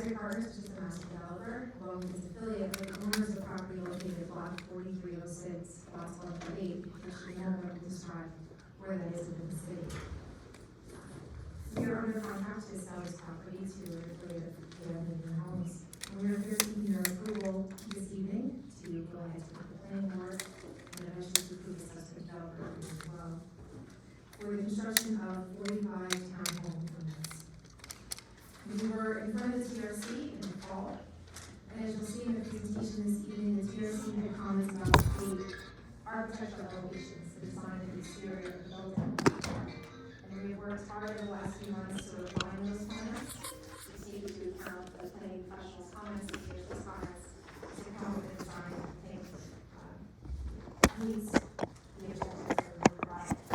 Asbury Partners, which is the master developer, along with its affiliate, are the owners of the property located at block 4306, lots 1 through 8, which we know what to describe where that is within the city. We are under contract to sell this property to a affiliate of Living Homes. And we are here seeking your approval this evening to go ahead to the planning board and eventually to approve this as a developer as well, for the construction of 45 townhome units. We were in front of the TRC in the fall, and as you'll see in the presentation this evening, the TRC had comments about the architectural elevations, the design of the exterior of the building. And we worked hard in the last few months to refine those comments, to take into account the planning professionals' comments, the TRC's comments, to come up with a design that I think meets the objectives of the project.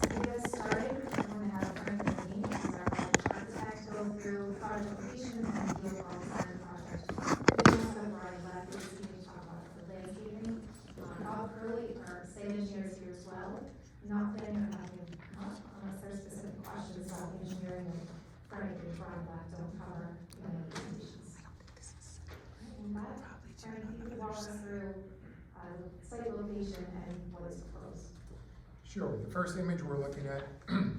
To get us started, I'm going to have Frank Levine, who's our architect, go through project location and the overall design of the project. We also have Brian left this evening to talk about the landscaping. Bob Curley, our site engineer, is here as well. Not planning on having him come up unless there's specific questions about the engineering, and Frank and Brian Black don't cover any presentations. And that, Frank, you could walk us through site location and what is proposed. Sure. The first image we're looking at,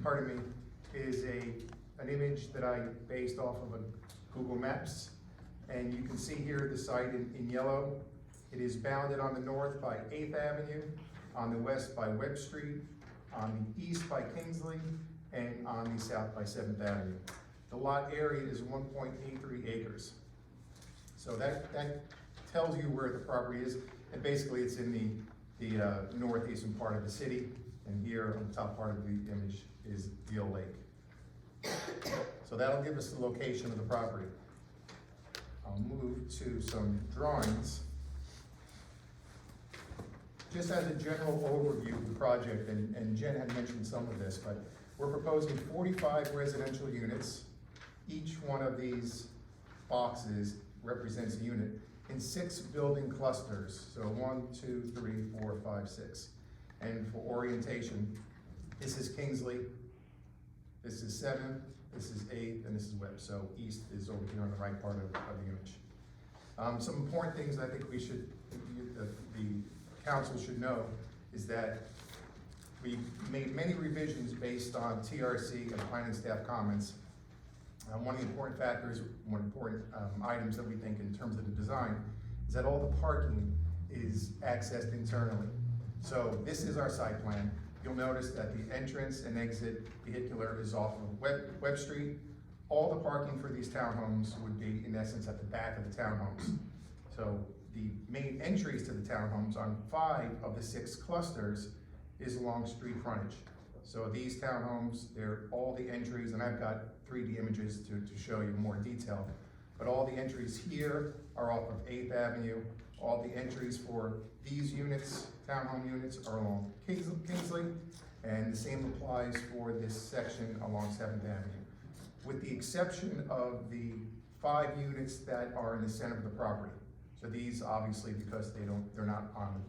pardon me, is an image that I based off of a Google Maps. And you can see here the site in yellow. It is bounded on the north by 8th Avenue, on the west by Webb Street, on the east by Kingsley, and on the south by 7th Avenue. The lot area is 1.83 acres. So that tells you where the property is. And basically it's in the northeastern part of the city. And here on the top part of the image is Deal Lake. So that'll give us the location of the property. I'll move to some drawings. Just as a general overview of the project, and Jen had mentioned some of this, but we're proposing 45 residential units. Each one of these boxes represents a unit in 6 building clusters. So 1, 2, 3, 4, 5, 6. And for orientation, this is Kingsley, this is 7th, this is 8th, and this is Webb. So east is over here on the right part of the image. Some important things I think the council should know is that we made many revisions based on TRC and planning staff comments. One of the important factors, one important items that we think in terms of the design is that all the parking is accessed internally. So this is our site plan. You'll notice that the entrance and exit vehicular is off of Webb Street. All the parking for these townhomes would be, in essence, at the back of the townhomes. So the main entries to the townhomes on 5 of the 6 clusters is along street frontage. So these townhomes, they're all the entries, and I've got 3D images to show you more detail. But all the entries here are off of 8th Avenue. All the entries for these units, townhome units, are along Kingsley, and the same applies for this section along 7th Avenue. With the exception of the 5 units that are in the center of the property. So these, obviously, because they're not on,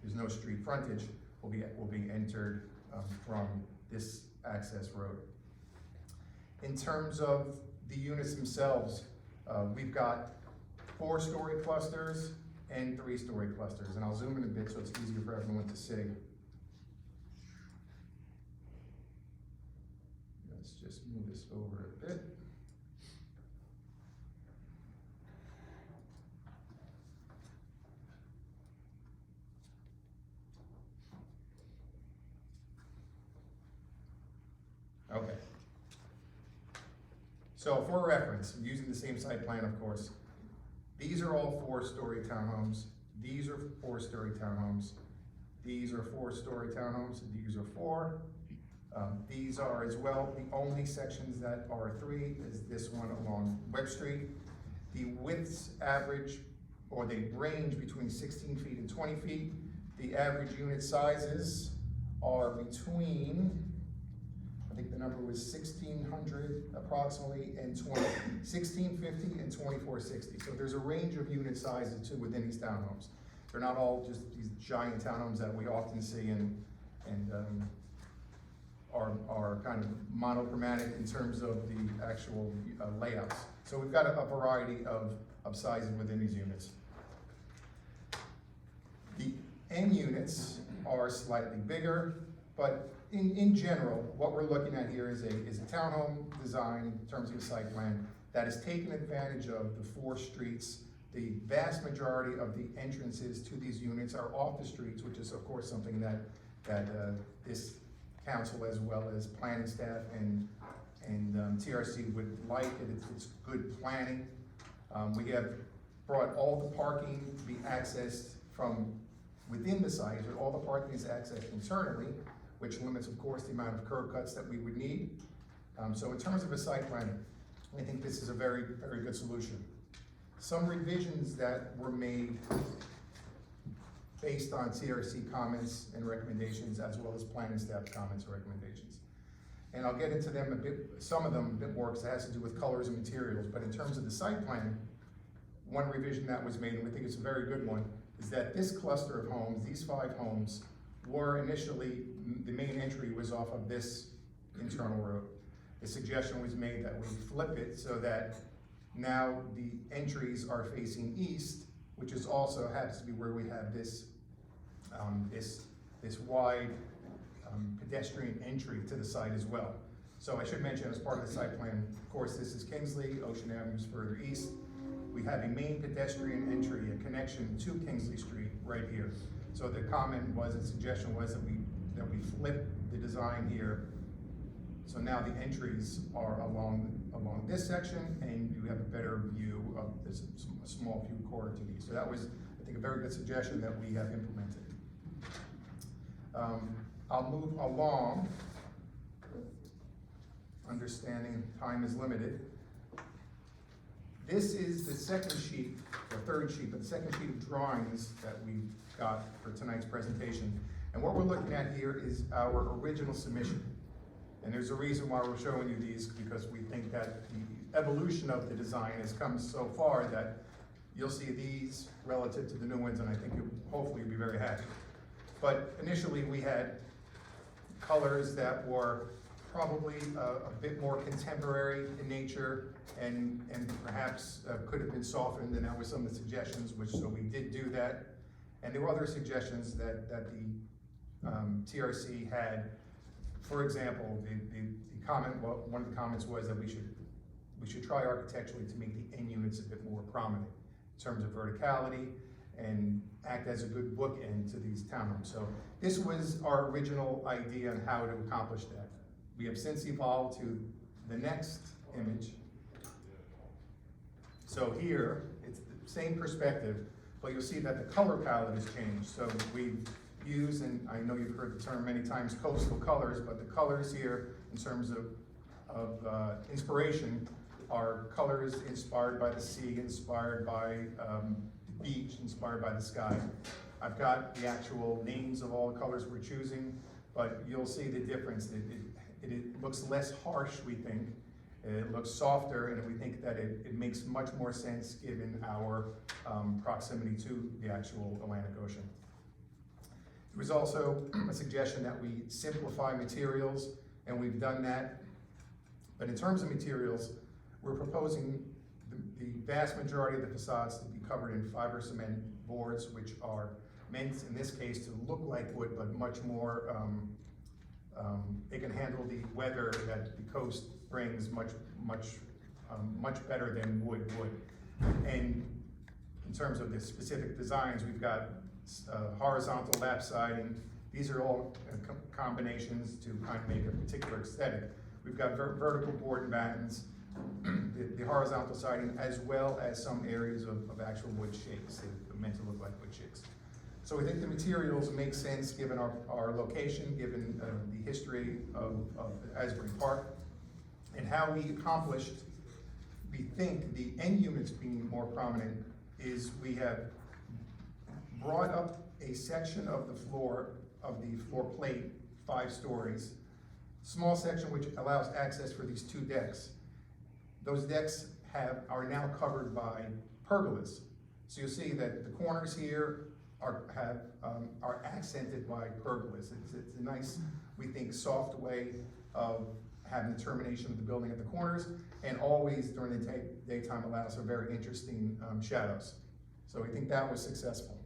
there's no street frontage, will be entered from this access road. In terms of the units themselves, we've got 4-story clusters and 3-story clusters, and I'll zoom in a bit so it's easier for everyone to see. Let's just move this over a bit. Okay. So for reference, using the same site plan, of course, these are all 4-story townhomes. These are 4-story townhomes. These are 4-story townhomes. These are 4. These are as well. The only sections that are 3 is this one along Webb Street. The widths average, or they range between 16 feet and 20 feet. The average unit sizes are between, I think the number was 1,600 approximately, and 1,650 and 2,460. So there's a range of unit sizes too within these townhomes. They're not all just these giant townhomes that we often see and are kind of monochromatic in terms of the actual layouts. So we've got a variety of sizes within these units. The end units are slightly bigger, but in general, what we're looking at here is a townhome design in terms of the site plan that has taken advantage of the 4 streets. The vast majority of the entrances to these units are off the streets, which is of course something that this council, as well as planning staff and TRC would like. It's good planning. We have brought all the parking to be accessed from within the site, and all the parking is accessed internally, which limits, of course, the amount of curb cuts that we would need. So in terms of a site plan, I think this is a very, very good solution. Some revisions that were made based on TRC comments and recommendations, as well as planning staff comments and recommendations. And I'll get into them a bit, some of them a bit more, because it has to do with colors and materials. But in terms of the site plan, one revision that was made, and we think it's a very good one, is that this cluster of homes, these 5 homes, were initially, the main entry was off of this internal road. The suggestion was made that we flip it so that now the entries are facing east, which is also happens to be where we have this this wide pedestrian entry to the site as well. So I should mention, as part of the site plan, of course, this is Kingsley, Ocean Avenue is further east. We have a main pedestrian entry, a connection to Kingsley Street right here. So the comment was, and suggestion was that we flip the design here. So now the entries are along this section, and you have a better view of this small view corridor to these. So that was, I think, a very good suggestion that we have implemented. I'll move along, understanding time is limited. This is the second sheet, or third sheet, but the second sheet of drawings that we got for tonight's presentation. And what we're looking at here is our original submission. And there's a reason why we're showing you these, because we think that the evolution of the design has come so far that you'll see these relative to the new ones, and I think you'll hopefully be very happy. But initially we had colors that were probably a bit more contemporary in nature, and perhaps could have been softened, and that was some of the suggestions, so we did do that. And there were other suggestions that the TRC had. For example, the comment, well, one of the comments was that we should try architecturally to make the end units a bit more prominent in terms of verticality and act as a good bookend to these townhomes. So this was our original idea on how to accomplish that. We have since evolved to the next image. So here, it's the same perspective, but you'll see that the color palette has changed. So we've used, and I know you've heard the term many times, coastal colors, but the colors here, in terms of inspiration, are colors inspired by the sea, inspired by the beach, inspired by the sky. I've got the actual names of all the colors we're choosing, but you'll see the difference. It looks less harsh, we think. It looks softer, and we think that it makes much more sense given our proximity to the actual Atlantic Ocean. There was also a suggestion that we simplify materials, and we've done that. But in terms of materials, we're proposing the vast majority of the facades to be covered in fiber cement boards, which are meant, in this case, to look like wood, but much more, they can handle the weather that the coast brings much better than wood would. And in terms of the specific designs, we've got horizontal lap siding. These are all combinations to kind of make a particular aesthetic. We've got vertical board and battens, the horizontal siding, as well as some areas of actual wood shakes. They're meant to look like wood shakes. So we think the materials make sense given our location, given the history of Asbury Park, and how we accomplished, we think, the end units being more prominent is we have brought up a section of the floor plate, 5 stories, small section which allows access for these 2 decks. Those decks are now covered by pergolas. So you'll see that the corners here are accented by pergolas. It's a nice we think, soft way of having the termination of the building at the corners, and always during the daytime allows for very interesting shadows. So we think that was successful.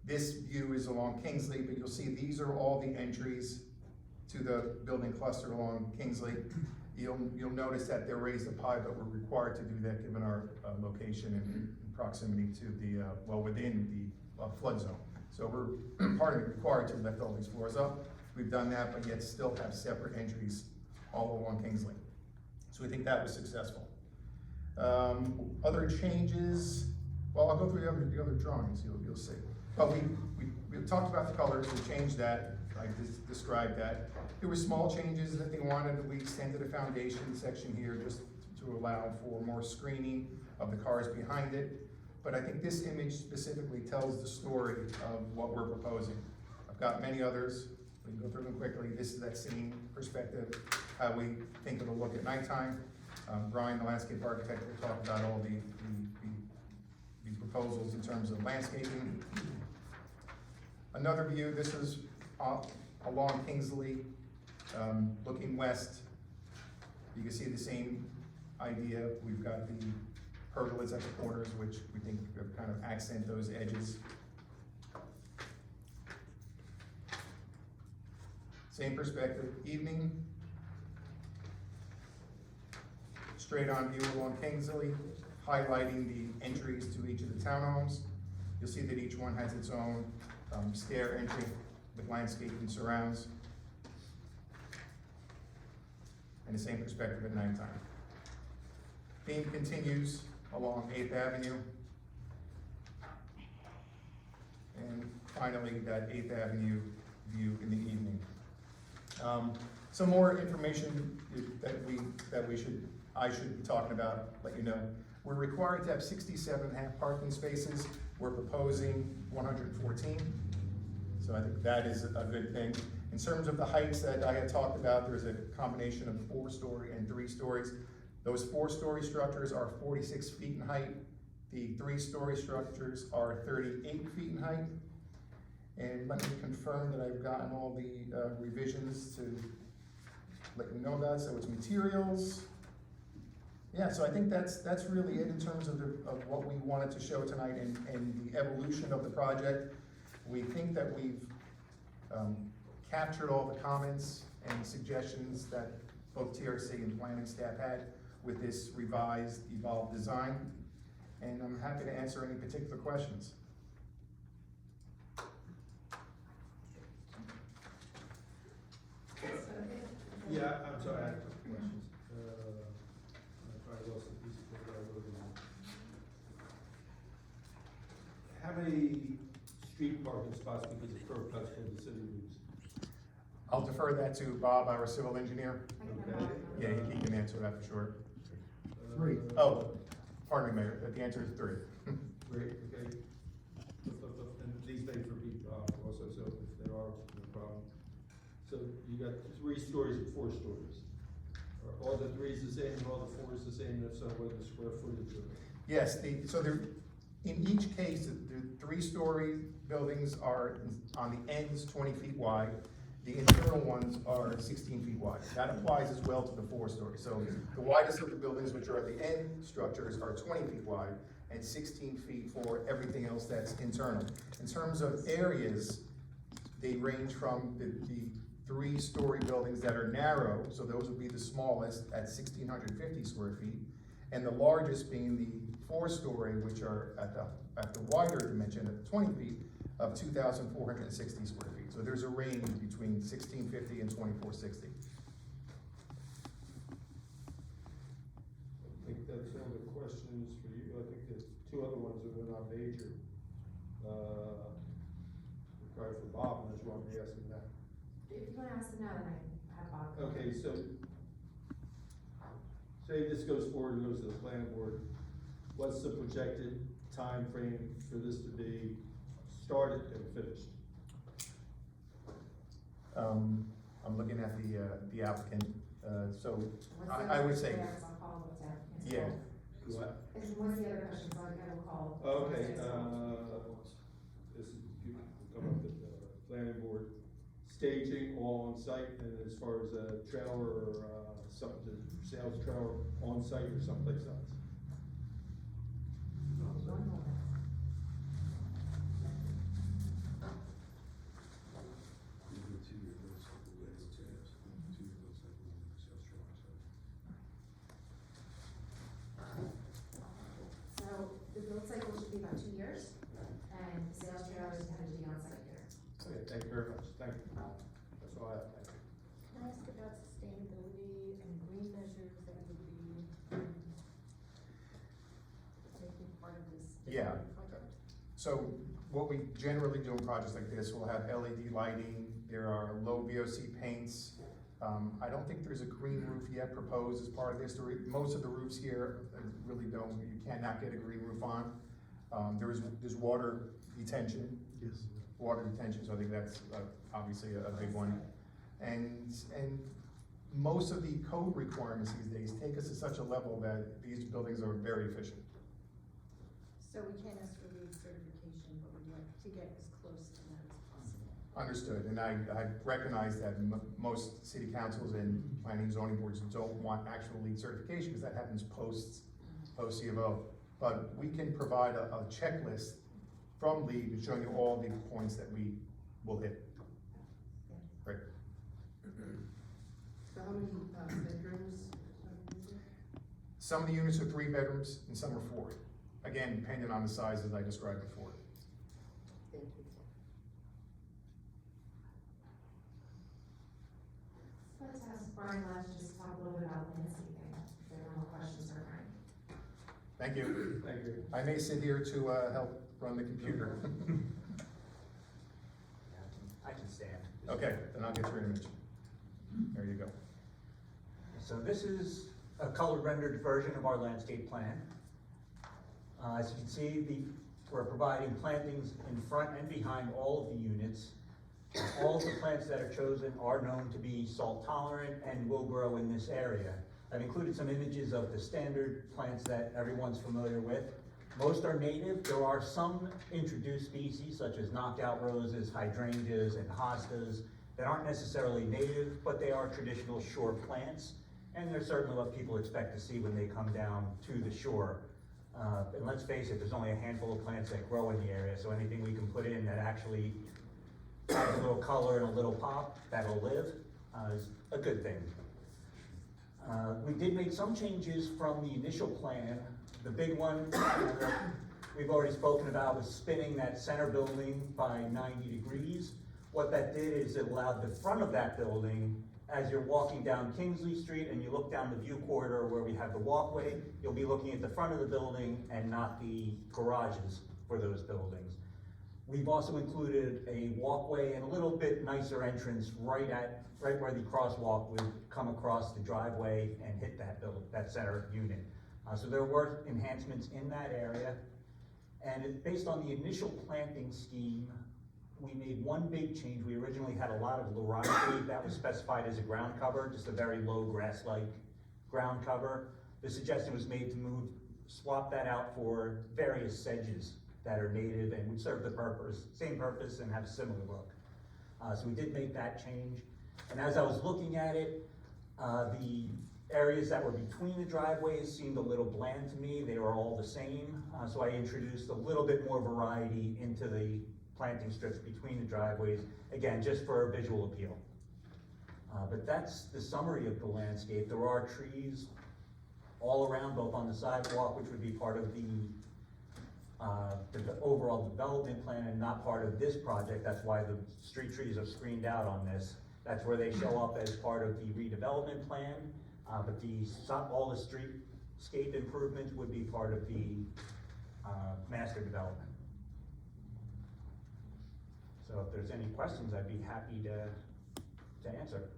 This view is along Kingsley, but you'll see these are all the entries to the building cluster along Kingsley. You'll notice that they're raised up high, but we're required to do that given our location and proximity to the, within the flood zone. So we're part of it required to lift all these floors up. We've done that, but yet still have separate entries all along Kingsley. So we think that was successful. Other changes, well, I'll go through the other drawings, you'll see. But we talked about the colors, we changed that, I just described that. There were small changes that they wanted. We extended a foundation section here just to allow for more screening of the cars behind it. But I think this image specifically tells the story of what we're proposing. I've got many others, we can go through them quickly. This is that scene perspective, how we think it'll look at nighttime. Brian, the landscape architect, will talk about all the proposals in terms of landscaping. Another view, this is along Kingsley, looking west. You can see the same idea. We've got the pergolas at the corners, which we think kind of accent those edges. Same perspective, evening. Straight on view along Kingsley, highlighting the entries to each of the townhomes. You'll see that each one has its own stair entry with landscaping surrounds. And the same perspective at nighttime. Theme continues along 8th Avenue. And finally, that 8th Avenue view in the evening. Some more information that I should be talking about, let you know. We're required to have 67.5 parking spaces. We're proposing 114. So I think that is a good thing. In terms of the heights that I had talked about, there's a combination of 4-story and 3 stories. Those 4-story structures are 46 feet in height. The 3-story structures are 38 feet in height. And let me confirm that I've gotten all the revisions to let you know about. So it's materials. Yeah, so I think that's really it in terms of what we wanted to show tonight and the evolution of the project. We think that we've captured all the comments and suggestions that both TRC and planning staff had with this revised, evolved design. And I'm happy to answer any particular questions. Yeah, I'm sorry, I have a couple questions. I probably lost a piece of paper I wrote down. How many street parking spots because of curb cuts from the city use? I'll defer that to Bob, our civil engineer. Okay. Yeah, he can answer that for sure. 3. Oh, pardon me, Mayor, the answer is 3. Great, okay. And these days for people also, so if there are, no problem. So you got 3 stories and 4 stories. Are all the 3s the same and all the 4s the same, if so, what the square footage of it? Yes, in each case, the 3-story buildings are on the ends 20 feet wide. The internal ones are 16 feet wide. That applies as well to the 4-story. So the widest of the buildings, which are at the end structures, are 20 feet wide and 16 feet for everything else that's internal. In terms of areas, they range from the 3-story buildings that are narrow, so those would be the smallest at 1,650 square feet, and the largest being the 4-story, which are at the wider dimension of 20 feet of 2,460 square feet. So there's a range between 1,650 and 2,460. I think that's all the questions for you. I think there's 2 other ones that were not major. Required for Bob, and I just wanted to ask him that. If you want to ask them now, then I have Bob. Okay, so say this goes forward and goes to the planning board, what's the projected time frame for this to be started and finished? I'm looking at the applicant, so I would say, yeah. What? What's the other question, so I will call. Okay, this is, you can come up with the planning board. staging all on site, and as far as a trailer or, something, sales trailer on site or someplace else? So the build cycle should be about 2 years, and the sales trailer is intended to be on site here. Okay, thank you very much, thank you. That's all I have, thank you. Can I ask about sustainability and green measures that would be taking part of this Yeah. development project? So what we generally do in projects like this, we'll have LED lighting, there are low VOC paints. I don't think there's a green roof yet proposed as part of this. Most of the roofs here really don't, you cannot get a green roof on. There's water detention. Yes. Water detention, so I think that's obviously a big one. And most of the code requirements these days take us to such a level that these buildings are very efficient. So we can't ask for LEED certification, but we'd like to get as close to that as possible. Understood, and I recognize that most city councils and planning and zoning boards don't want actual LEED certification, because that happens post C of O. But we can provide a checklist from LEED showing you all the points that we will hit. Right. So how many bedrooms? Some of the units are 3 bedrooms and some are 4. Again, depending on the sizes I described before. Thank you. Let's ask Brian Lash to just talk a little bit about landscaping, if there are no questions for Brian. Thank you. Thank you. I may sit here to help run the computer. I can stand. Okay, then I'll get your image. There you go. So this is a color rendered version of our landscape plan. As you can see, we're providing plantings in front and behind all of the units. All of the plants that are chosen are known to be salt tolerant and will grow in this area. I've included some images of the standard plants that everyone's familiar with. Most are native. There are some introduced species such as knockout roses, hydrangeas, and hostas that aren't necessarily native, but they are traditional shore plants. And they're certainly what people expect to see when they come down to the shore. And let's face it, there's only a handful of plants that grow in the area, so anything we can put in that actually adds a little color and a little pop, that'll live, is a good thing. We did make some changes from the initial plan. The big one we've already spoken about was spinning that center building by 90 degrees. What that did is it allowed the front of that building, as you're walking down Kingsley Street and you look down the view corridor where we have the walkway, you'll be looking at the front of the building and not the garages for those buildings. We've also included a walkway and a little bit nicer entrance right where the crosswalk would come across the driveway and hit that center unit. So there were enhancements in that area. And based on the initial planting scheme, we made one big change. We originally had a lot of loroño that was specified as a ground cover, just a very low grass-like ground cover. The suggestion was made to swap that out for various sedges that are native and would serve the same purpose and have a similar look. So we did make that change. And as I was looking at it, the areas that were between the driveways seemed a little bland to me. They were all the same. So I introduced a little bit more variety into the planting strips between the driveways, again, just for visual appeal. But that's the summary of the landscape. There are trees all around, both on the sidewalk, which would be part of the overall development plan and not part of this project. That's why the street trees are screened out on this. That's where they show up as part of the redevelopment plan. But all the streetscape improvements would be part of the master development. So if there's any questions, I'd be happy to answer.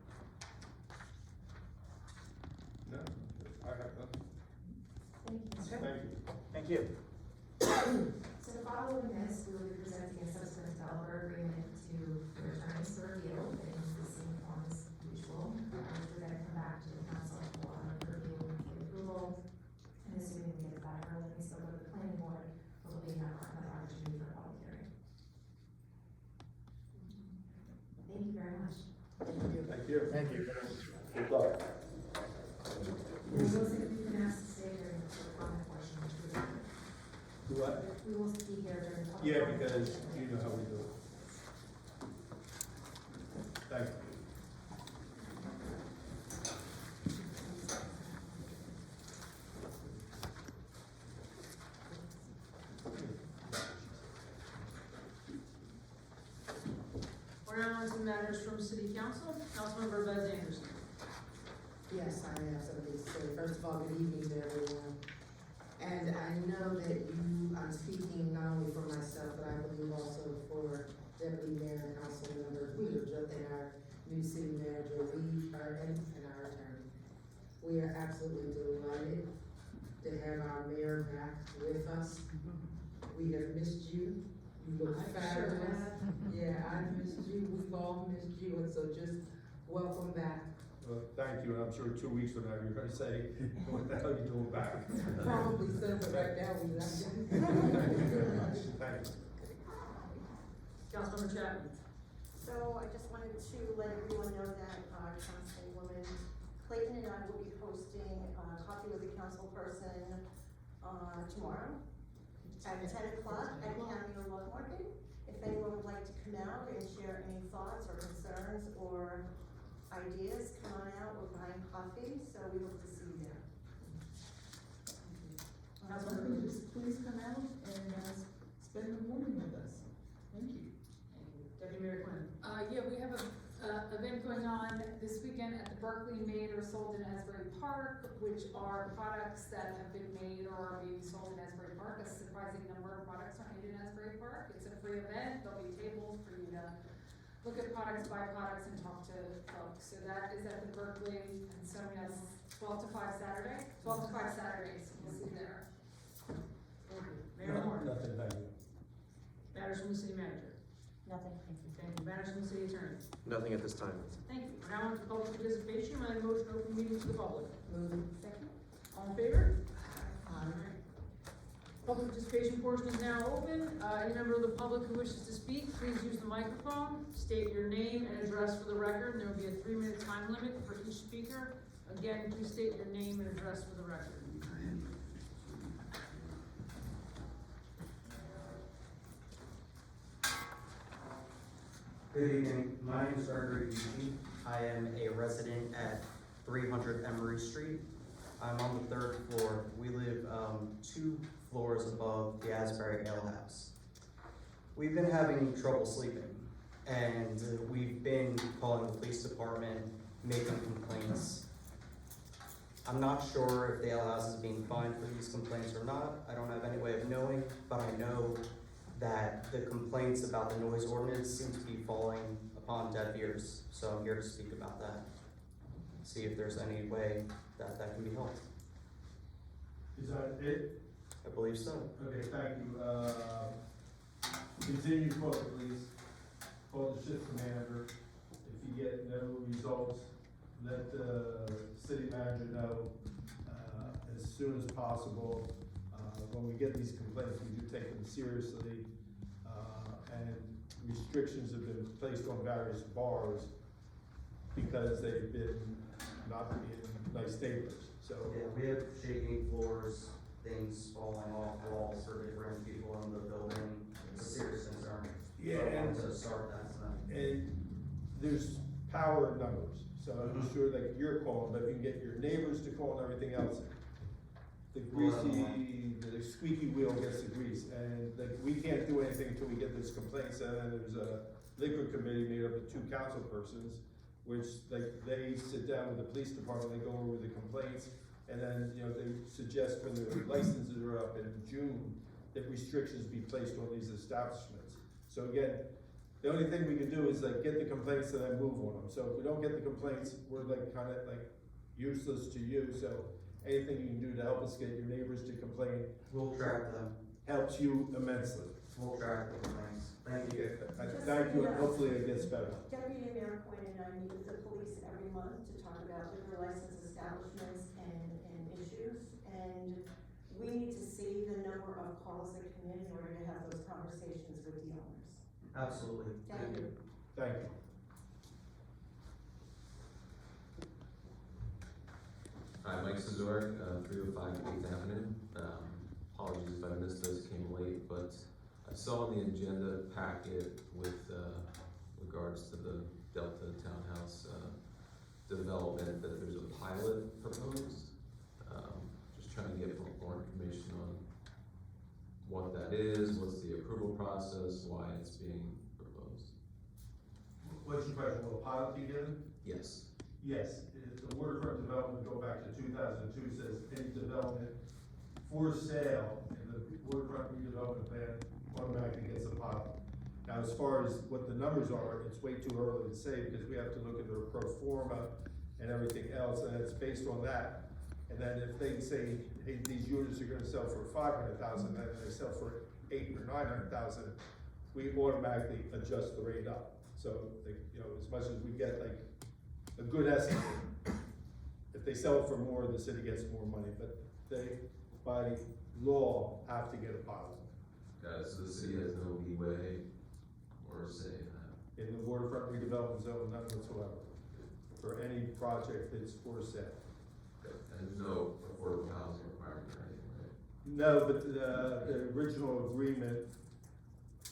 No, I have nothing. Thank you, Mr. Thank you. Thank you. So following this, we will be presenting a subsequent developer agreement to your attorneys for review, that is the same form as usual. We're gonna come back to the council for review and approval, and assuming we get it back early, so go to the planning board, will be another opportunity for a public hearing. Thank you very much. Yeah, because you know how we do it. Thank you. We're now on to matters from city council. Councilmember Bez Anderson. Yes, I have something to say. First of all, good evening to everyone. And I know that I'm speaking not only for myself, but I believe also for Deputy Mayor and Council Member Wheeler, and our new city manager, and our attorney. We are absolutely delighted to have our mayor back with us. We have missed you. You look fabulous. Yeah, I missed you. We've all missed you, and so just welcome back. Well, thank you, and I'm sure 2 weeks from now, you're gonna say, what the hell are you doing back? Probably so, but right now we love Thank you very much. Thank you. Councilmember Chapman. So I just wanted to let everyone know that, Councilwoman Clayton and I will be hosting a coffee with a council person, tomorrow at 10 o'clock at County Love Market. If anyone would like to come out and share any thoughts or concerns or ideas, come on out, we're buying coffee, so we hope to see you there. Please come out and spend the morning with us. Thank you. Deputy Mayor Quinn. Yeah, we have a event going on this weekend at the Berkeley Made or Sold in Asbury Park, which are products that have been made or are being sold in Asbury Park. A surprising number of products are made in Asbury Park. It's a free event. There'll be tables for you to look at products, buy products, and talk to folks. So that is at the Berkeley, and so yes, 12 to 5 Saturday, 12 to 5 Saturdays, we'll see you there. Thank you. Mayor Moore. Nothing, thank you. Matters from the city manager. Nothing, thank you. Thank you. Matters from the city attorney. Nothing at this time. Thank you. We're now on to public participation. I motion to open meeting to the public. Move. Second. All in favor? Alright. Public participation portion is now open. Any member of the public who wishes to speak, please use the microphone, state your name and address for the record. There will be a 3-minute time limit for each speaker. Again, please state your name and address for the record. Good evening, my name is Gregory Eugene. I am a resident at 300 Emery Street. I'm on the 3rd floor. We live 2 floors above the Asbury Ale House. We've been having trouble sleeping, and we've been calling the police department, making complaints. I'm not sure if the ale house is being fined for these complaints or not. I don't have any way of knowing, but I know that the complaints about the noise ordinance seem to be falling upon deaf ears. So I'm here to speak about that. See if there's any way that that can be helped. Is that it? I believe so. Okay, thank you. Continue to call the police, call the shift commander. If you get no results, let the city manager know, as soon as possible. When we get these complaints, we do take them seriously, and restrictions have been placed on various bars because they've been not being nice neighbors, so. Yeah, we have shaking floors, things falling off walls for different people in the building. It's a serious concern. Yeah, So I and- wanted to start that tonight. And there's power in numbers, so I'm sure like you're calling, but if you can get your neighbors to call and everything else, the squeaky wheel gets the grease, and like, we can't do anything until we get those complaints, and then there's a liquor committee made up of 2 council persons, which, like, they sit down with the police department, they go over the complaints, and then, you know, they suggest when the licenses are up in June, that restrictions be placed on these establishments. So again, the only thing we can do is like get the complaints and then move on them. So if we don't get the complaints, we're like kind of like useless to you. So anything you can do to help us get your neighbors to complain We'll track them. helps you immensely. We'll track the complaints. Thank you. Thank you, and hopefully it gets better. Deputy Mayor Quinn and I meet with the police every month to talk about liquor license establishments and issues. And we need to see the number of calls that come in order to have those conversations with the owners. Absolutely. Thank you. Thank you. Hi, Mike Sizorek, 305 8th Avenue. Apologies if I missed this, came late, but I saw in the agenda packet with, regards to the Delta Townhouse, development, that there's a pilot proposed. Just trying to get more information on what that is, what's the approval process, why it's being proposed. What's your question, will a pilot be given? Yes. Yes, the waterfront development, go back to 2002, says any development for sale in the waterfront redevelopment plan automatically gets a pilot. Now, as far as what the numbers are, it's way too early to say, because we have to look at their pro forma and everything else, and it's based on that. And then if they say, hey, these units are gonna sell for 500,000, then they sell for 800,000 or 900,000, we automatically adjust the rate up. So, you know, as much as we get like a good estimate, if they sell it for more, the city gets more money, but they, by law, have to get a pilot. Got it, so the city has no leeway or say in that. In the waterfront redevelopment zone, none whatsoever, for any project that's for sale. And there's no affordable housing requirement or anything, right? No, but the original agreement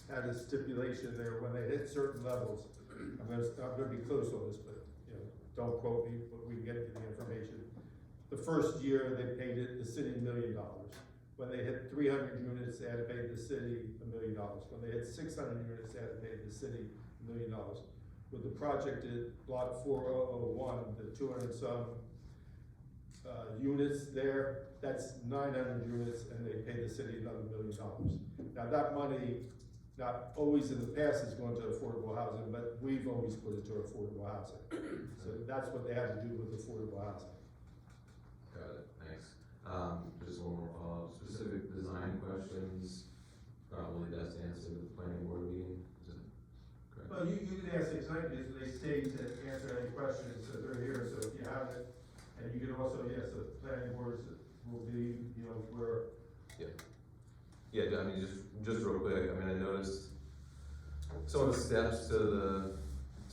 had a stipulation there, when they hit certain levels, I'm gonna be close on this, but, you know, don't quote me, but we can get you the information. The first year, they paid the city $1 million. When they hit 300 units, they had to pay the city $1 million. When they hit 600 units, they had to pay the city $1 million. With the project at block 4001, the 200 some units there, that's 900 units, and they pay the city another $1 million. Now, that money, not always in the past has gone to affordable housing, but we've always put it to affordable housing. So that's what they had to do with affordable housing. Got it, thanks. Just one more follow-up, specific design questions, probably best answered at the planning board meeting, is it correct? Well, you can ask it tonight, because they stayed to answer any questions, so they're here, so if you have it. And you can also, yes, the planning boards will be, you know, where. Yeah, I mean, just real quick, I mean, I noticed some of the steps to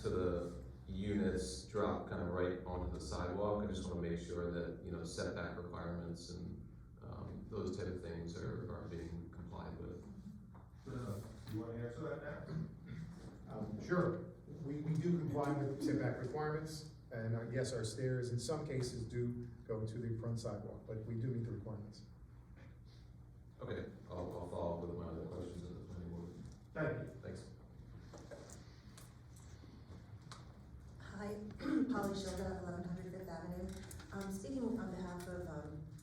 the units drop kind of right onto the sidewalk. I just wanna make sure that, you know, setback requirements and, those type of things are being complied with. You wanna answer that now? Sure, we do comply with setback requirements, and yes, our stairs in some cases do go to the front sidewalk, but we do meet the requirements. Okay, I'll follow up with my other questions at the planning board. Thank you. Thanks. Hi, Polly Shilda, 1100 Fifth Avenue. I'm speaking on behalf of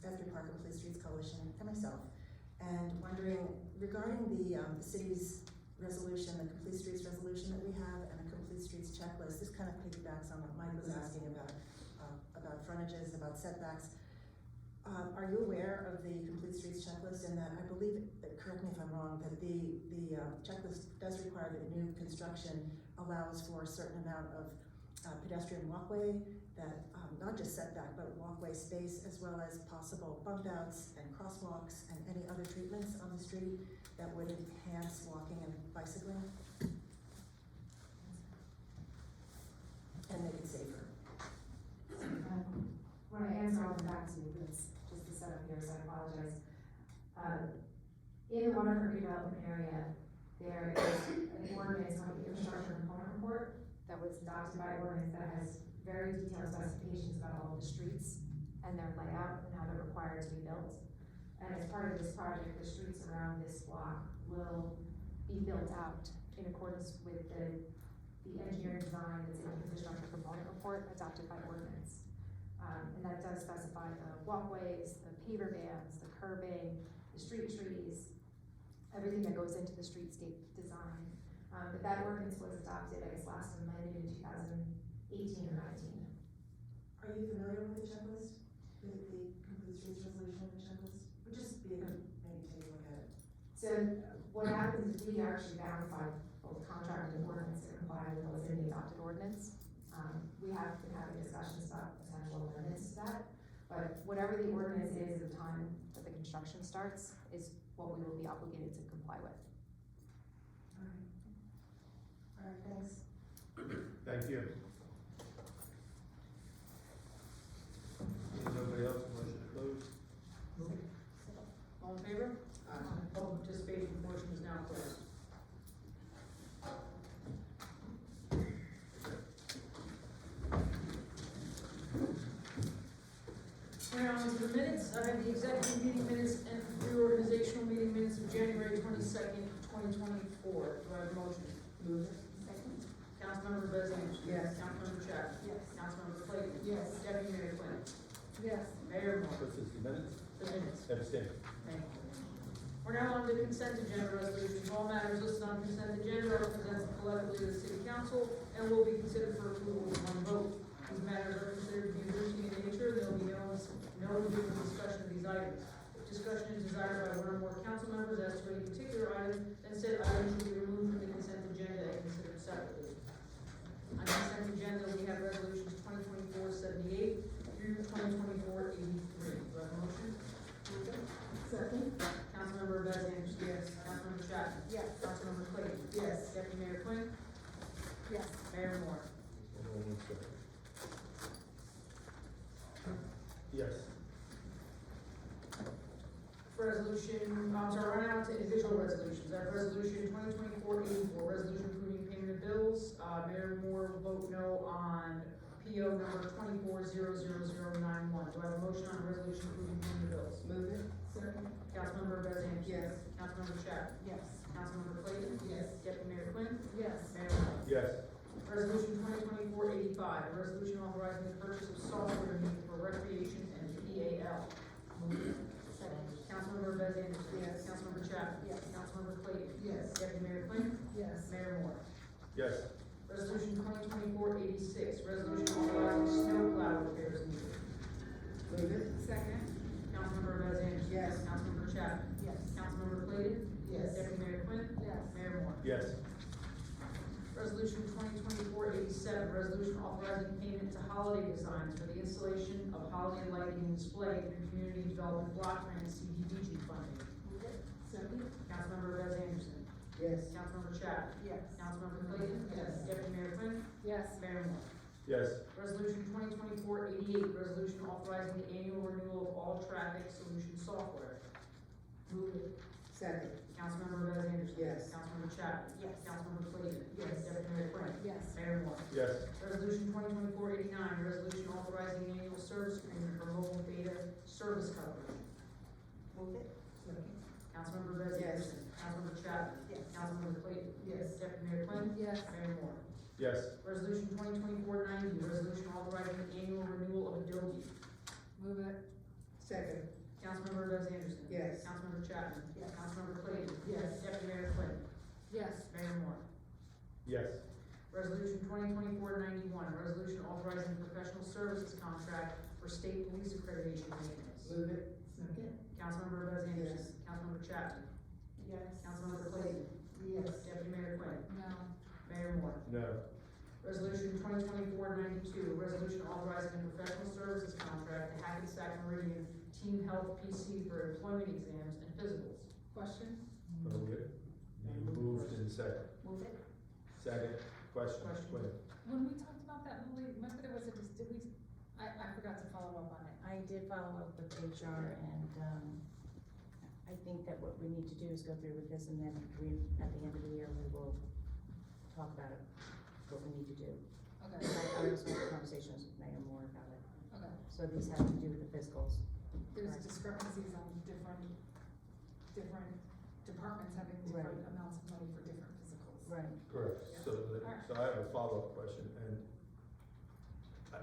Asbury Park and Police Streets Coalition and myself, and wondering regarding the city's resolution, the Complete Streets resolution that we have, and a Complete Streets checklist. This kind of piggybacks on what Mike was asking about frontages, about setbacks. Are you aware of the Complete Streets checklist, and that I believe, correct me if I'm wrong, that the checklist does require that new construction allows for a certain amount of pedestrian walkway, that not just setback, but walkway space, as well as possible bump outs and crosswalks and any other treatments on the street that would enhance walking and bicycling and make it safer. When I answer, I'll come back to you, it's just the setup here, so I apologize. In the waterfront redevelopment area, there is an ordinance called the infrastructure component report that was adopted by ordinance that has very detailed specifications about all of the streets and their layout and how they're required to be built. And as part of this project, the streets around this block will be built out in accordance with the engineering design that's in the infrastructure component report adopted by ordinance. And that does specify the walkways, the paver bands, the curbing, the street trees, everything that goes into the streetscape design. But that ordinance was adopted, I guess, last amended in 2018 or 19. Are you familiar with the checklist? With the Complete Streets resolution and the checklist? Would just be a good, maybe take a look at it. So what happens is we actually verify both contract and ordinance to comply with what's in the adopted ordinance. We have been having discussions about potential amendments to that, but whatever the ordinance is at the time that the construction starts is what we will be obligated to comply with. All right, thanks. Thank you. Nobody else, motion to close? All in favor? Public participation portion is now closed. We're on to the minutes. I have the executive meeting minutes and reorganizational meeting minutes of January 22nd, 2024. Do I have a motion? Move it. Second. Councilmember Bez Anderson. Yes. Councilmember Chapman. Yes. Councilmember Clayton. Yes. Deputy Mayor Quinn. Yes. Mayor Moore. This is the minutes, The minutes. abstain. Thank you. We're now on the consent agenda resolutions. All matters listed on consent agenda are presented collectively to the city council and will be considered for approval with one vote. These matters are considered to be routine in nature. There will be no individual discussion of these items. If discussion is desired by one or more council members as to any particular item, then said item should be removed from the consent agenda and considered separately. On the consent agenda, we have resolutions 2024-78 through 2024-83. Do I have a motion? Second. Councilmember Bez Anderson. Yes. Councilmember Chapman. Yes. Councilmember Clayton. Yes. Deputy Mayor Quinn. Yes. Mayor Moore. Hold on one second. Yes. Resolution, I'm sorry, running on to individual resolutions. I have resolution 2024-84, resolution approving payment of bills. Mayor Moore will vote no on PO number 24-00091. Do I have a motion on the resolution approving payment of bills? Move it. Second. Councilmember Bez Anderson. Yes. Councilmember Chapman. Yes. Councilmember Clayton. Yes. Deputy Mayor Quinn. Yes. Mayor Moore. Yes. Resolution 2024-85, a resolution authorizing the purchase of software needed for recreation and PAL. Second. Councilmember Bez Anderson. Yes. Councilmember Chapman. Yes. Councilmember Clayton. Yes. Deputy Mayor Quinn. Yes. Mayor Moore. Yes. Resolution 2024-86, resolution authorizing snow plow repairs needed. Move it. Second. Councilmember Bez Anderson. Yes. Councilmember Chapman. Yes. Councilmember Clayton. Yes. Deputy Mayor Quinn. Yes. Mayor Moore. Yes. Resolution 2024-87, resolution authorizing payment to Holiday Designs for the installation of holiday lighting and display through Community Development Block Grant CDBG funding. Move it. Second. Councilmember Bez Anderson. Yes. Councilmember Chapman. Yes. Councilmember Clayton. Yes. Deputy Mayor Quinn. Yes. Mayor Moore. Yes. Resolution 2024-88, resolution authorizing the annual renewal of all traffic solution software. Move it. Second. Councilmember Bez Anderson. Yes. Councilmember Chapman. Yes. Councilmember Clayton. Yes. Deputy Mayor Quinn. Yes. Mayor Moore. Yes. Resolution 2024-89, resolution authorizing the annual service agreement for mobile data service coverage. Move it. Second. Councilmember Bez Yes. Anderson. Councilmember Chapman. Yes. Councilmember Clayton. Yes. Deputy Mayor Quinn. Yes. Mayor Moore. Yes. Resolution 2024-90, resolution authorizing the annual renewal of Adobe. Move it. Second. Councilmember Bez Anderson. Yes. Councilmember Chapman. Yes. Councilmember Clayton. Yes. Deputy Mayor Quinn. Yes. Mayor Moore. Yes. Resolution 2024-91, resolution authorizing the professional services contract for state police accreditation maintenance. Move it. Second. Councilmember Bez Anderson. Yes. Councilmember Chapman. Yes. Councilmember Clayton. Yes. Deputy Mayor Quinn. No. Mayor Moore. No. Resolution 2024-92, resolution authorizing a professional services contract to Hackensack Meridian Team Health PC for employment exams and physicals. Question? Move it. Moved in second. Move it. Second. Question. Question. When we talked about that, Lily, remember there was a, I forgot to follow up on it. I did follow up with HR and, I think that what we need to do is go through with this and then at the end of the year, we will talk about it, what we need to do. Okay, I also had conversations with Mayor Moore about it. okay. So these have to do with the physicals. There's Right. discrepancies on different departments having different Right. amounts of money for different physicals. Right. Correct. Yeah. So I have a follow-up question, and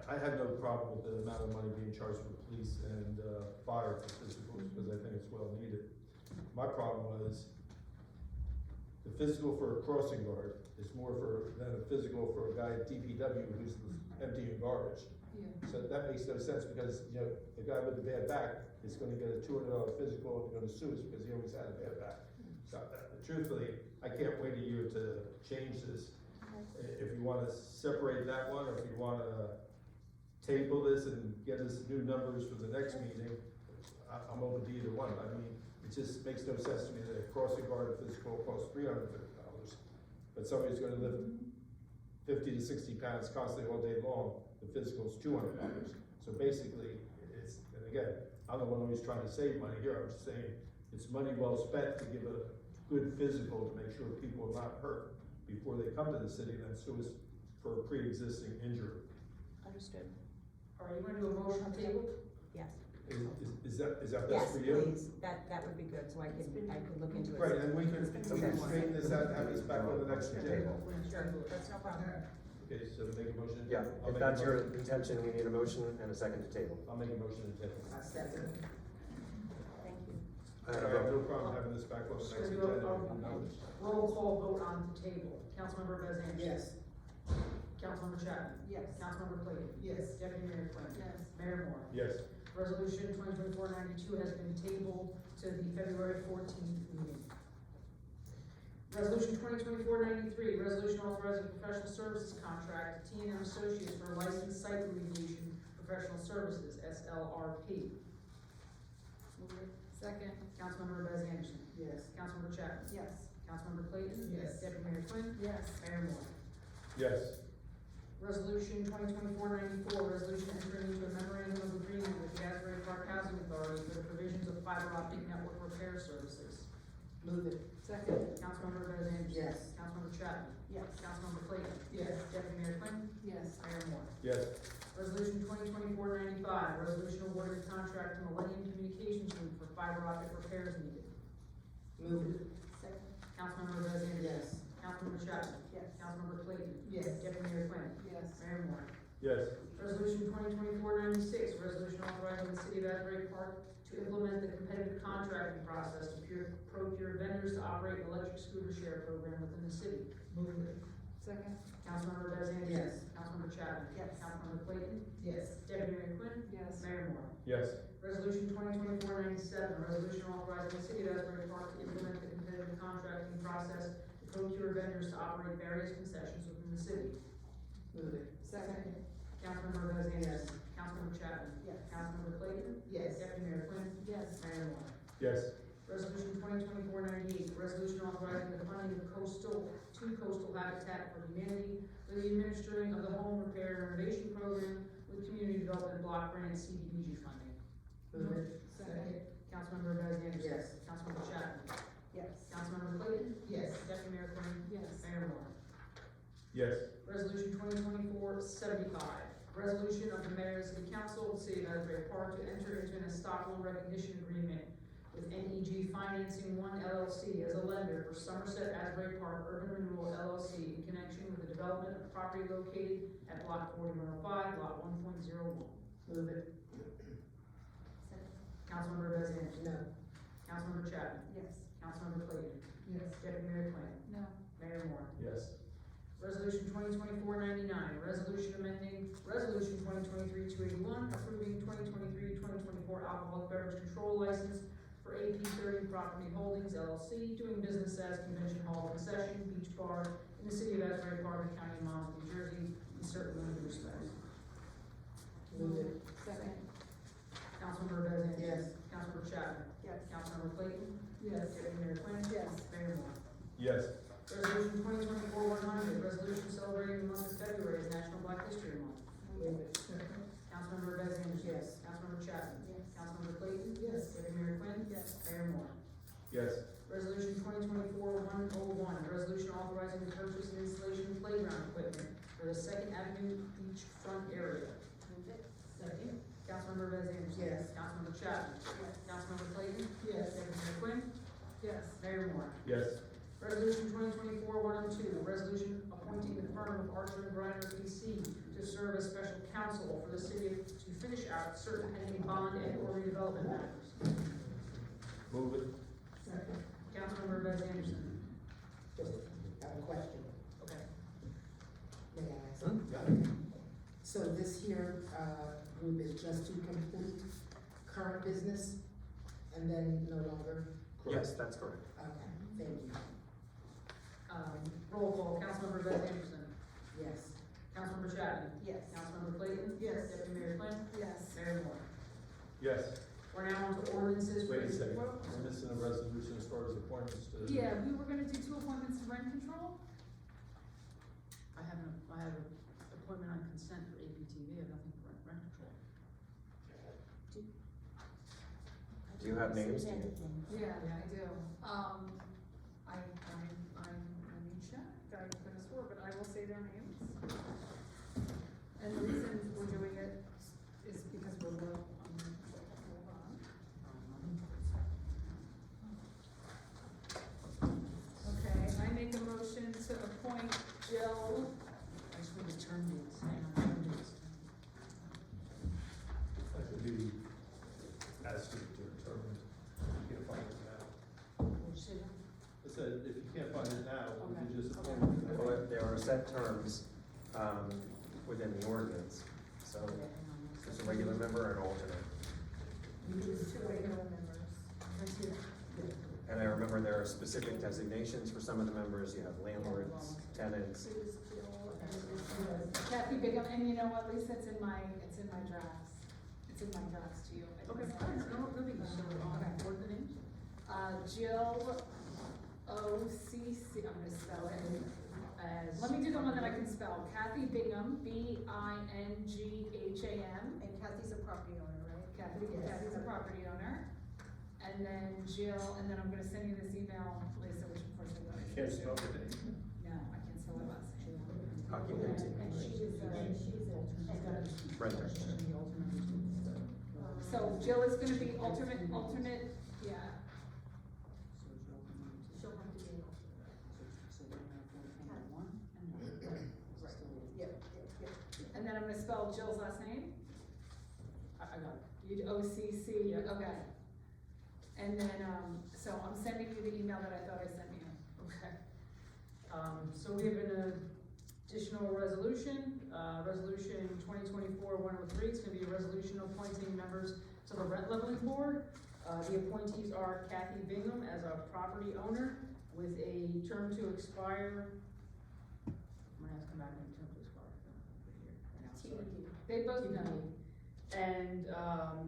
I had no problem with the amount of money being charged for police and, fire for physicals, because I think it's well needed. My problem was, the physical for a crossing guard is more than a physical for a guy at DPW who's emptying garbage. Yeah. So that makes no sense, because, you know, the guy with the bad back is gonna get a $200 physical and gonna sue us because he always had a bad back. So, truthfully, I can't wait a year to change this. If you wanna separate that one, or if you wanna table this and get us new numbers for the next meeting, I'm open to either one. I mean, it just makes no sense to me that a crossing guard physical costs $350, but somebody's gonna lift 50 to 60 pounds constantly all day long, the physical's $200. So basically, and again, I'm the one always trying to save money here, I'm just saying, it's money well spent to give a good physical to make sure people are not hurt before they come to the city and then sue us for a pre-existing injury. Understood. All right, you wanna do a motion on table? Yes. Is that Yes, best for you? please, that would be good, so I could look into it. Right, and we can straighten this out and have this back on the next agenda. Sure, that's no problem. Okay, so to make a motion? Yeah, I'll if make a that's your motion. intention, we need a motion and a second to table. I'll make a motion to table. I second. Thank you. I have no problem having this back on the next Should we agenda. go, roll call vote on the table. Councilmember Bez Anderson. Yes. Councilmember Chapman. Yes. Councilmember Clayton. Yes. Deputy Mayor Quinn. Yes. Mayor Moore. Yes. Resolution 2024-92 has been tabled to the February 14th meeting. Resolution 2024-93, resolution authorizing professional services contract to T&M Associates for licensed site remediation professional services, SLRP. Move it. Second. Councilmember Bez Anderson. Yes. Councilmember Chapman. Yes. Councilmember Clayton. Yes. Deputy Mayor Quinn. Yes. Mayor Moore. Yes. Resolution 2024-94, resolution entering into a memorandum of agreement with the Asbury Park Housing Authority for the provisions of fiber optic network repair services. Move it. Second. Councilmember Bez Anderson. Yes. Councilmember Chapman. Yes. Councilmember Clayton. Yes. Deputy Mayor Quinn. Yes. Mayor Moore. Yes. Resolution 2024-95, resolution awarding a contract to Millennium Communications Group for fiber optic repairs needed. Move it. Second. Councilmember Bez Anderson. Yes. Councilmember Chapman. Yes. Councilmember Clayton. Yes. Deputy Mayor Quinn. Yes. Mayor Moore. Yes. Resolution 2024-96, resolution authorizing the city of Asbury Park to implement the competitive contracting process to procure vendors to operate an electric scooter share program within the city. Move it. Second. Councilmember Bez Anderson. Yes. Councilmember Chapman. Yes. Councilmember Clayton. Yes. Deputy Mayor Quinn. Yes. Mayor Moore. Yes. Resolution 2024-97, resolution authorizing the city of Asbury Park to implement the competitive contracting process to procure vendors to operate various concessions within the city. Move it. Second. Councilmember Bez Anderson. Yes. Councilmember Chapman. Yes. Councilmember Clayton. Yes. Deputy Mayor Quinn. Yes. Mayor Moore. Yes. Resolution 2024-98, resolution authorizing the funding of coastal Habitat for Humanity for the administering of the home repair and renovation program with community development block grant CDBG funding. Move it. Second. Councilmember Bez Anderson. Yes. Councilmember Chapman. Yes. Councilmember Clayton. Yes. Deputy Mayor Quinn. Yes. Mayor Moore. Yes. Resolution 2024-75, resolution of the mayor and city council of the city of Asbury Park to enter into an Stockholm recognition agreement with NEG Financing One LLC as a lender for Somerset Asbury Park Urban Renewal LLC in connection with the development of property located at block 4105, lot 1.01. Move it. Second. Councilmember Bez Anderson. No. Councilmember Chapman. Yes. Councilmember Clayton. Yes. Deputy Mayor Quinn. No. Mayor Moore. Yes. Resolution 2024-99, resolution amending Resolution 2023-281, approving 2023-2024 alcoholic beverage control license for AP 30 Property Holdings LLC, doing business as Convention Hall Concession Beach Bar in the city of Asbury Park, County of Monmouth, New Jersey, in certain limited respects. Move it. Second. Councilmember Bez Anderson. Yes. Councilmember Chapman. Yes. Councilmember Clayton. Yes. Deputy Mayor Quinn. Yes. Mayor Moore. Yes. Resolution 2024-100, resolution celebrating the month of February as National Black History Month. Move it. Second. Councilmember Bez Anderson. Yes. Councilmember Chapman. Yes. Councilmember Clayton. Yes. Deputy Mayor Quinn. Yes. Mayor Moore. Yes. Resolution 2024-101, resolution authorizing the purchase and installation of playground equipment for the Second Avenue beach front area. Move it. Second. Councilmember Bez Anderson. Yes. Councilmember Chapman. Yes. Councilmember Clayton. Yes. Deputy Mayor Quinn. Yes. Mayor Moore. Yes. Resolution 2024-102, resolution appointing the firm of Archer and Griner PC to serve as special counsel for the city to finish out certain pending bond and or redevelopment matters. Move it. Second. Councilmember Bez Anderson. Just have a question. Okay. May I ask? So this here, group is just to complete current business and then no longer? Yes, that's correct. Okay, thank you. Roll call, Councilmember Bez Anderson. Yes. Councilmember Chapman. Yes. Councilmember Clayton. Yes. Deputy Mayor Quinn. Yes. Mayor Moore. Yes. We're now on to ordinances. Wait a second. We're missing a resolution as far as appointments to. Yeah, we were gonna do 2 appointments to rent control. I have an appointment on consent for APTV, I have nothing for rent control. Do you have names? Yeah, I do. Let me check, I could have swore, but I will say their names. And the reason we're doing it is because we're low on set terms, within the ordinance. So, there's a regular member and an alternate. Two regular members. And I remember there are specific designations for some of the members. You have landlords, tenants. Who's Jill and Kathy Bigham, and you know what, Lisa, it's in my drafts. It's in my drafts to you. I Okay, didn't fine, send it. no biggie, so, what are the names? Jill OCC, I'm gonna spell it as, let me do the one that I can spell. Kathy Bigham, Bingham. And Kathy's a property owner, right? Kathy's a property owner. And then Jill, and then I'm gonna send you this email, Lisa, which of course I got. Can't spell the name. No, I can't spell her last name. Occupant. And she's Renter. So Jill is gonna be alternate, yeah. She'll have to be an alternate. Yep. And then I'm gonna spell Jill's last name. I got it. You OCC, okay. And then, so I'm sending you the email that I thought I sent you. Okay. So we have an additional resolution, resolution 2024-103. It's gonna be a resolution appointing members to the rent leveling board. The appointees are Kathy Bingham as a property owner with a term to expire. I'm gonna have to come back and term to expire. Right now, sorry. They both TBD. know. And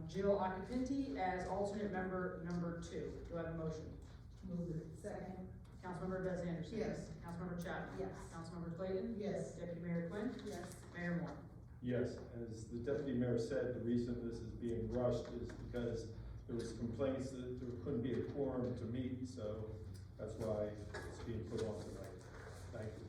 Jill Occupinti as alternate member number 2. Do I have a motion? Move it. Second. Councilmember Bez Anderson. Yes. Councilmember Chapman. Yes. Councilmember Clayton. Yes. Deputy Mayor Quinn. Yes. Mayor Moore. Yes, as the deputy mayor said, the reason this is being rushed is because there was complaints that there couldn't be a quorum to meet, so that's why it's being put on tonight. Thank you.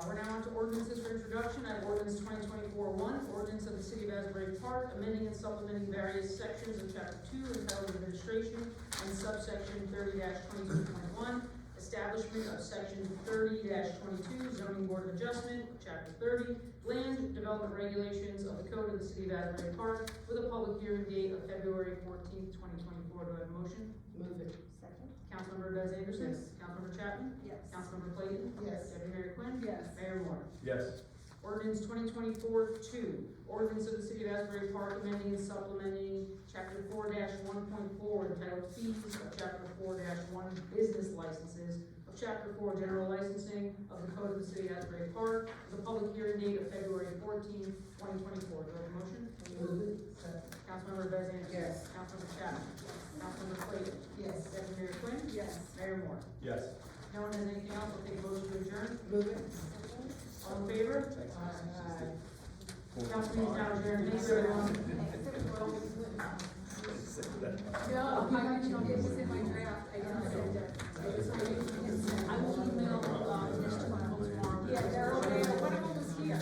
We're now on to ordinances for introduction. I have ordinance 2024-1, ordinance of the City of Asbury Park, amending and supplementing various sections of Chapter 2 entitled Administration and subsection 30-22.1, establishment of Section 30-22, Zoning Board of Adjustment, Chapter 30, Land Development Regulations of the Code of the City of Asbury Park, with a public hearing date of February 14th, 2024. Do I have a motion? Move it. Second? Councilmember Bez Anderson. Yes. Councilmember Chapman. Yes. Councilmember Clayton. Yes. Deputy Mayor Quinn. Yes. Mayor Moore. Yes. Ordinance 2024-2, ordinance of the City of Asbury Park amending and supplementing Chapter 4-1.4 entitled Fees of Chapter 4-1 Business Licenses of Chapter 4 General Licensing of the Code of the City of Asbury Park with a public hearing date of February 14th, 2024. Do I have a motion? Move it. Second. Councilmember Bez Anderson. Yes. Councilmember Chapman. Councilmember Clayton. Yes. Deputy Mayor Quinn. Yes. Mayor Moore. Yes. No one has anything else, I'll take a motion to adjourn. Move it. All in favor? Aye. Council meeting is now adjourned. Thanks, everyone. No, it was in my draft, I didn't send it. I will email, this to my home tomorrow. Yeah, they're all there, one of them was here.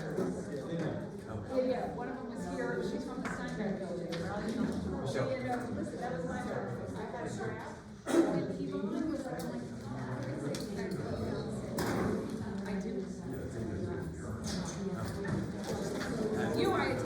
Yeah, one of them was here, she's from the Steinbeck building. Yeah, no, listen, that was my draft. I had a draft, and keep on